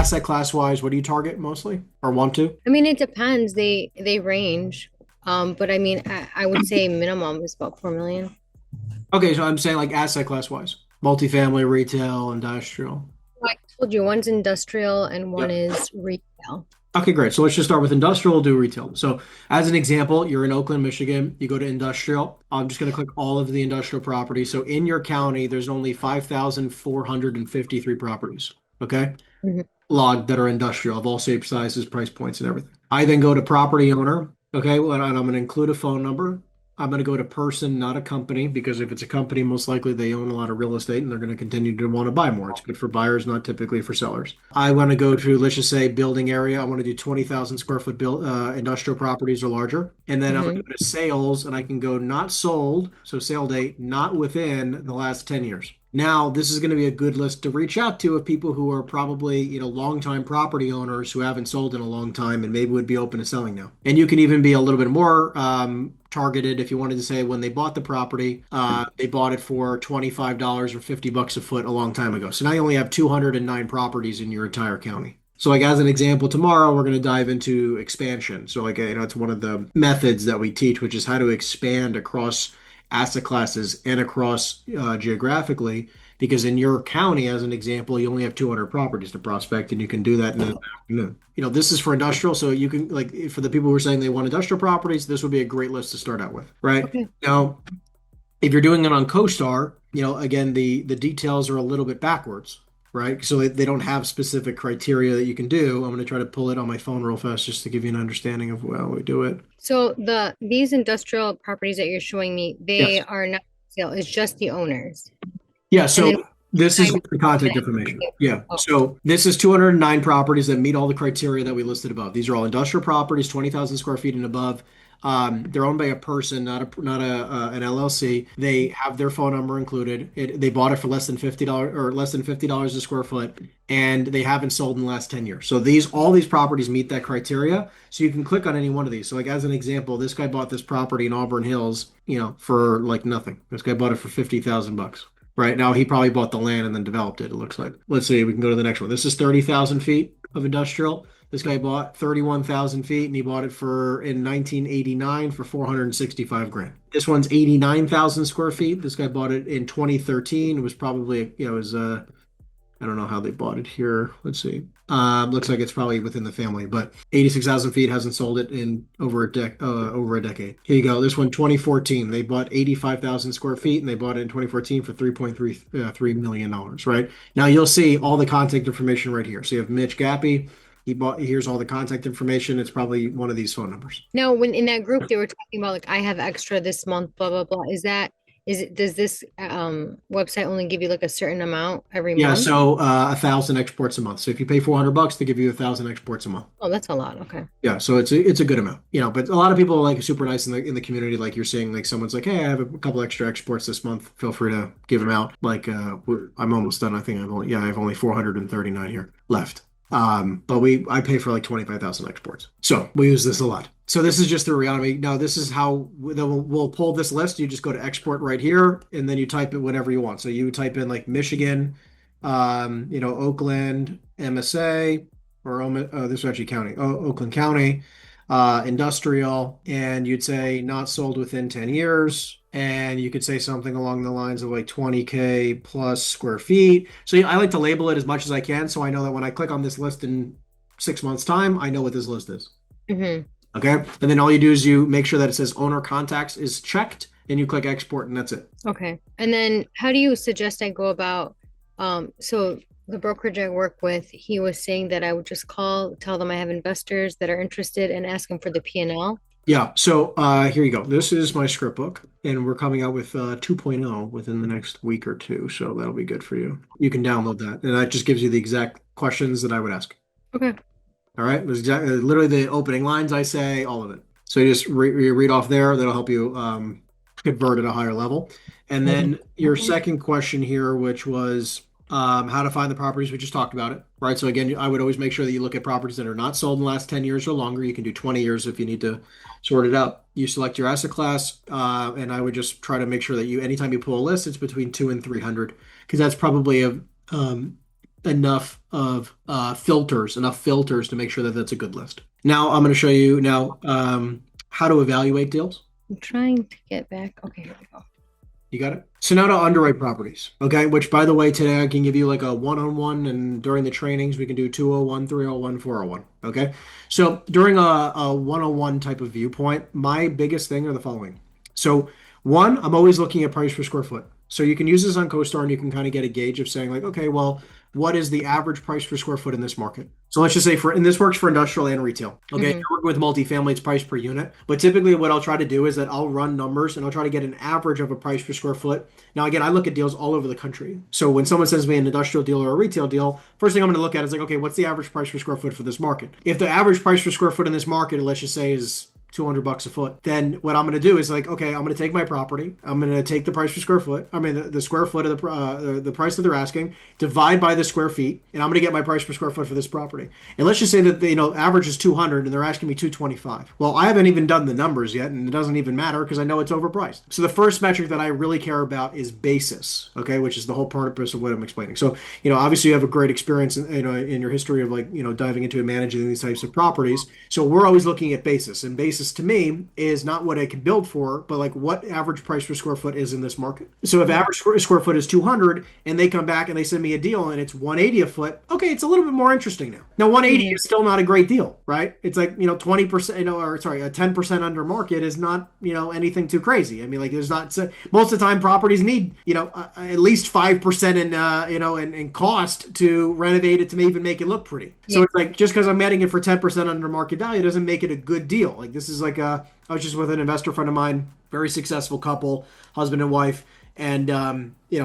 asset class wise, what do you target mostly or want to? I mean, it depends. They range. But I mean, I would say minimum is about 4 million. Okay, so I'm saying like asset class wise, multifamily, retail, industrial. I told you one's industrial and one Yep. is retail. Okay, great. So let's just start with industrial, do retail. So as an example, you're in Oakland, Michigan, you go to industrial. I'm just going to click all of the industrial properties. So in your county, there's only 5,453 properties, okay, Mhm. logged that are industrial of all shapes, sizes, price points, and everything. I then go to property owner, okay, well, and I'm going to include a phone number. I'm going to go to person, not a company, because if it's a company, most likely they own a lot of real estate and they're going to continue to want to buy more. It's good for buyers, not typically for sellers. I want to go to, let's just say, building area. I want to do 20,000 square foot industrial properties or larger. And then I'm going to Mhm. go to sales and I can go not sold, so sale date, not within the last 10 years. Now, this is going to be a good list to reach out to of people who are probably, longtime property owners who haven't sold in a long time and maybe would be open to selling now. And you can even be a little bit more targeted if you wanted to say when they bought the property, they bought it for $25 or $50 a foot a long time ago. So now you only have 209 properties in your entire county. So, like as an example, tomorrow we're going to dive into expansion. So, like it's one of the methods that we teach, which is how to expand across asset classes and across geographically. Because in your county, as an example, you only have 200 properties to prospect, and you can do that in an afternoon. This is for industrial, so you can like for the people who are saying they want industrial properties, this would be a great list to start out with, right? Okay. Now, if you're doing it on CoStar, again, the details are a little bit backwards, right? So they don't have specific criteria that you can do. I'm going to try to pull it on my phone real fast just to give you an understanding of how we do it. So these industrial properties that you're showing me, they Yes. are not for sale. It's just the owners. Yeah, And so then this is time. the contact information. Yeah. Oh, So this is 209 properties that meet all the criteria that we listed above. These are all industrial properties, 20,000 square feet and above. They're owned by a person, not an LLC. They have their phone number included. They bought it for less than $50 or less than $50 a square foot, and they haven't sold in the last 10 years. So all these properties meet that criteria. So you can click on any one of these. So like as an example, this guy bought this property in Auburn Hills, for like nothing. This guy bought it for 50,000 bucks. Right now, he probably bought the land and then developed it, it looks like. Let's see, we can go to the next one. This is 30,000 feet of industrial. This guy bought 31,000 feet and he bought it in 1989 for 465 grand. This one's 89,000 square feet. This guy bought it in 2013. It was probably, it was I don't know how they bought it here. Let's see. Looks like it's probably within the family, but 86,000 feet hasn't sold it in over a decade. Here you go. This one, 2014. They bought 85,000 square feet and they bought it in 2014 for $3.3 million dollars, right? Now you'll see all the contact information right here. So you have Mitch Gappy. Here's all the contact information. It's probably one of these phone numbers. now when in that group they were talking about like I have extra this month, blah blah blah. Does this website only give you like a certain amount every Yeah, month? so 1,000 exports a month. So if you pay $400, they give you 1,000 exports a month. Oh, that's a lot. Okay. Yeah, so it's a good amount, but a lot of people are like super nice in the community. Like you're saying, like someone's like, hey, I have a couple extra exports this month. Feel free to give them out. Like I'm almost done. I think I have only 439 here left. But I pay for like 25,000 exports, so we use this a lot. So this is just the Reonomy. Now this is how we'll pull this list. You just go to export right here, and then you type in whatever you want. So you type in like Michigan, Oakland, MSA or this is actually county, Oakland County, industrial, and you'd say not sold within 10 years. And you could say something along the lines of like 20K plus square feet. So I like to label it as much as I can. So I know that when I click on this list in 6 months' time, I know what this list is. Hmm. Okay. And then all you do is you make sure that it says owner contacts is checked and you click export and that's it. Okay. And then how do you suggest I go about so the brokerage I work with, he was saying that I would just tell them I have investors that are interested and ask them for the P&L. Yeah, so here you go. This is my script book, and we're coming out with 2.0 within the next week or two, so that'll be good for you. You can download that, and that just gives you the exact questions that I would ask. Okay. All right, it was literally the opening lines I say, all of it. So you just read off there. That'll help you convert at a higher level. And then your second question here, which was how to find the properties. We just talked about it, right? So again, I would always make sure that you look at properties that are not sold in the last 10 years or longer. You can do 20 years if you need to sort it out. You select your asset class, and I would just try to make sure that anytime you pull a list, it's between 2 and 300, because that's probably enough of enough filters to make sure that that's a good list. Now I'm going to show you now how to evaluate deals. I'm trying to get back. Okay, here we go. You got it? So now to underwrite properties, okay? Which, by the way, today I can give you like a one-on-one, and during the trainings we can do 201, 301, 401, okay? So during a one-on-one type of viewpoint, my biggest thing are the following. So one, I'm always looking at price per square foot. So you can use this on CoStar and you can kind of get a gauge of saying like, okay, well, what is the average price per square foot in this market? So let's just say and this works for industrial and retail. Okay, if Hmm. you're working with multifamily, it's price per unit. But typically what I'll try to do is that I'll run numbers and I'll try to get an average of a price per square foot. Now, again, I look at deals all over the country. So when someone sends me an industrial deal or a retail deal, first thing I'm going to look at is like, okay, what's the average price per square foot for this market? If the average price per square foot in this market, let's just say is $200 a foot, then what I'm going to do is like, okay, I'm going to take my property, I'm going to take the price per square foot, I mean the square foot of the price that they're asking, divide by the square feet, and I'm going to get my price per square foot for this property. And let's just say that the average is 200 and they're asking me 225. Well, I haven't even done the numbers yet, and it doesn't even matter because I know it's overpriced. So the first metric that I really care about is basis, okay, which is the whole purpose of what I'm explaining. So obviously you have a great experience in your history of like diving into and managing these types of properties. So we're always looking at basis, and basis to me is not what I can build for, but like what average price per square foot is in this market. So if average square foot is 200 and they come back and they send me a deal and it's 180 a foot, okay, it's a little bit more interesting now. Now 180 is still not a great deal, right? It's like 20%, or sorry, a 10% under market is not anything too crazy. I mean, like there's not most of the time properties need at least 5% in cost to renovate it to even make it look pretty. So Yeah. it's like just because I'm getting it for 10% under market value doesn't make it a good deal. Like this is like I was just with an investor friend of mine, very successful couple, husband and wife, and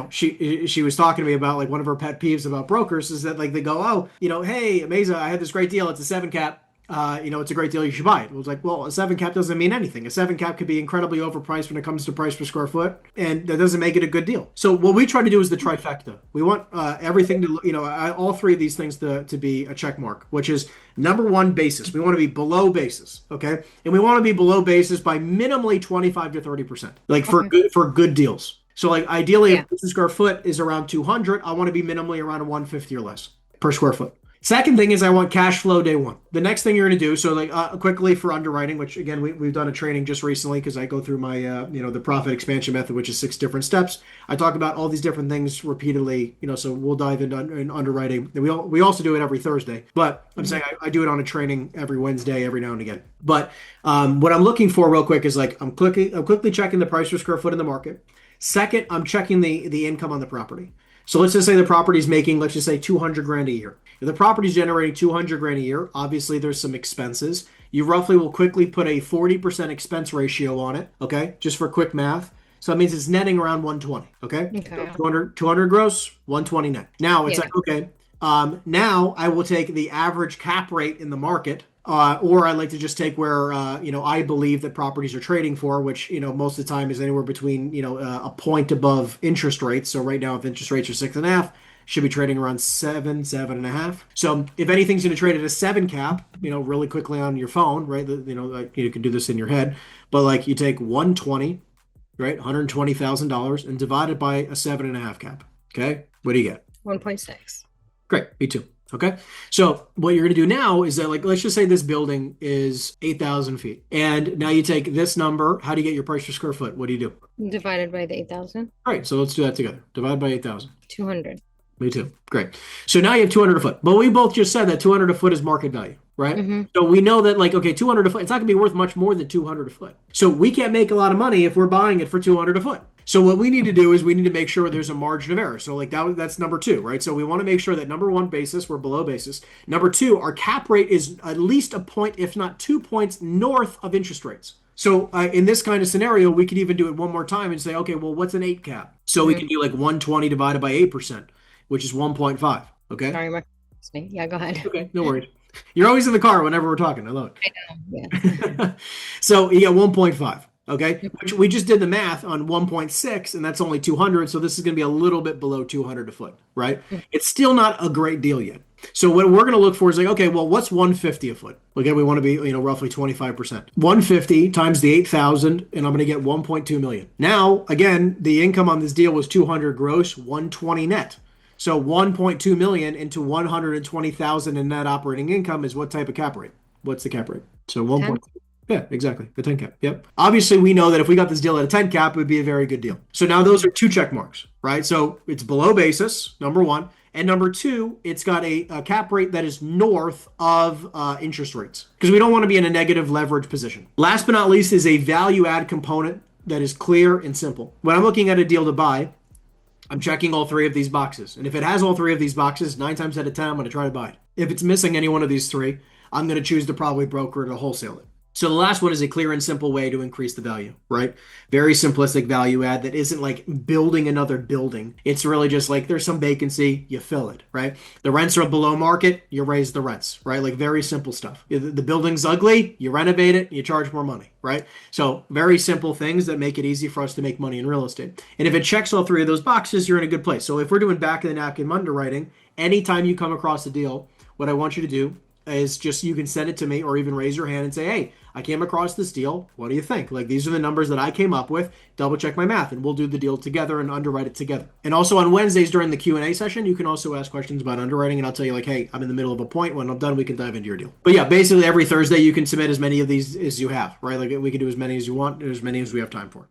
she was talking to me about like one of her pet peeves about brokers is that like they go, oh, hey, Mesa, I had this great deal. It's a 7 cap. It's a great deal. You should buy it. It was like, well, a 7 cap doesn't mean anything. A 7 cap could be incredibly overpriced when it comes to price per square foot, and that doesn't make it a good deal. So what we try to do is the trifecta. We want everything to, all three of these things to be a check mark, which is number one, basis. We want to be below basis, okay, and we want to be below basis by minimally 25 to 30%, like Okay. for good deals. So like ideally, Yeah. if the square foot is around 200, I want to be minimally around a 150 or less per square foot. Second thing is I want cash flow day one. The next thing you're going to do, so like quickly for underwriting, which again we've done a training just recently because I go through my the profit expansion method, which is 6 different steps. I talk about all these different things repeatedly, so we'll dive into in underwriting. We also do it every Thursday, but I'm saying I do it on a training every Wednesday, every now and again. But what I'm looking for real quick is like I'm quickly checking the price per square foot in the market. Second, I'm checking the income on the property. So let's just say the property's making, let's just say 200 grand a year. If the property's generating 200 grand a year, obviously there's some expenses. You roughly will quickly put a 40% expense ratio on it, okay? Just for quick math. So that means it's netting around 120, okay? So Okay. 200 gross, 120 net. Now it's Yeah. like, okay, now I will take the average cap rate in the market, or I like to just take where I believe that properties are trading for, which most of the time is anywhere between a point above interest rates. So right now, if interest rates are 6.5, should be trading around 7, 7.5. So if anything's going to trade at a 7 cap, really quickly on your phone, right? Like you can do this in your head, but like you take 120, right, $120,000, and divide it by a 7.5 cap. Okay, what do you get? 1.6. Great, me too. Okay. So what you're going to do now is that, like, let's just say this building is 8,000 feet. And now you take this number. How do you get your price per square foot? What do you do? Divided by the 8,000. All right. So let's do that together. Divide by 8,000. 200. Me too. Great. So now you have 200 a foot. But we both just said that 200 a foot is market value, right? Mm-hmm. So we know that, like, okay, 200 a foot, it's not going to be worth much more than 200 a foot. So we can't make a lot of money if we're buying it for 200 a foot. So what we need to do is we need to make sure there's a margin of error. So like that's number two, right? So we want to make sure that number one, basis, we're below basis. Number two, our cap rate is at least a point, if not 2 points north of interest rates. So in this kind of scenario, we could even do it one more time and say, okay, well, what's an 8 cap? So we Mm-hmm. can do like 120 divided by 8%, which is 1.5. Okay. Sorry, Mark. Yeah, go ahead. Okay. No worries. You're always in the car whenever we're talking. I love Yeah. it. So you get 1.5. Okay, which we just did the math on 1.6, and that's only 200. So this is going to be a little bit below 200 a foot, right? It's still not a great deal yet. So what we're going to look for is like, okay, well, what's 150 a foot? Okay, we want to be, roughly 25%. 150 times the 8,000, and I'm going to get 1.2 million. Now, again, the income on this deal was 200 gross, 120 net. So 1.2 million into 120,000 in net operating income is what type of cap rate? What's the cap rate? So 1. 10. Yeah, exactly. A 10 cap. Yep. Obviously, we know that if we got this deal at a 10 cap, it would be a very good deal. So now those are two check marks, right? So it's below basis, number one. And number two, it's got a cap rate that is north of interest rates because we don't want to be in a negative leverage position. Last but not least is a value add component that is clear and simple. When I'm looking at a deal to buy, I'm checking all three of these boxes. And if it has all three of these boxes, 9 times out of 10, I'm going to try to buy it. If it's missing any one of these three, I'm going to choose to probably broker to wholesale it. So the last one is a clear and simple way to increase the value, right? Very simplistic value add that isn't like building another building. It's really just like there's some vacancy, you fill it, right? The rents are below market, you raise the rents, right? Like very simple stuff. The building's ugly, you renovate it, you charge more money, right? So very simple things that make it easy for us to make money in real estate. And if it checks all three of those boxes, you're in a good place. So if we're doing back of the napkin underwriting, anytime you come across a deal, what I want you to do is just you can send it to me or even raise your hand and say, hey, I came across this deal. What do you think? Like these are the numbers that I came up with. Double check my math and we'll do the deal together and underwrite it together. And also on Wednesdays during the Q&A session, you can also ask questions about underwriting and I'll tell you like, hey, I'm in the middle of a point. When I'm done, we can dive into your deal. But yeah, basically every Thursday you can submit as many of these as you have, right? Like we can do as many as you want, as many as we have time for.